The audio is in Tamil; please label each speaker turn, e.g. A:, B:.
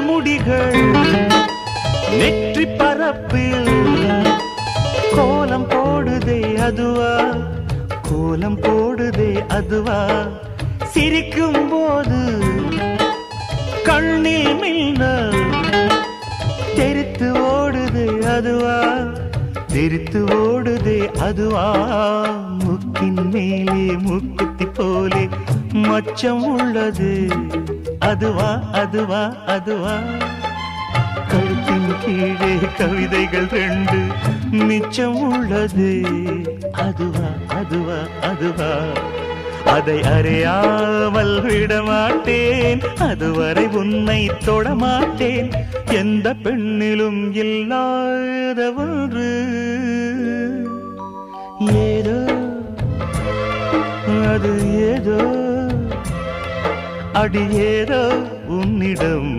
A: முடிகள் நெற்றி பரப்பில் கோலம் போடுதே அதுவா, கோலம் போடுதே அதுவா, சிரிக்கும் போது கண்ணில் மின்னல் தெரித்து ஓடுதே அதுவா, தெரித்து ஓடுதே அதுவா, முக்கின் மேலே முக்குத்தி போலே மச்சம் உள்ளது அதுவா, அதுவா, அதுவா, கழுத்தின் கீழே கவிதைகள் 2 மிச்சம் உள்ளது அதுவா, அதுவா, அதுவா, அதை அறியாமல் விடமாட்டேன், அதுவரை உன்னை தொடமாட்டேன், எந்த பெண்ணிலும் இல்லாத ஒன்று ஏதோ, அது ஏதோ, அடி ஏதோ உன்னிடம்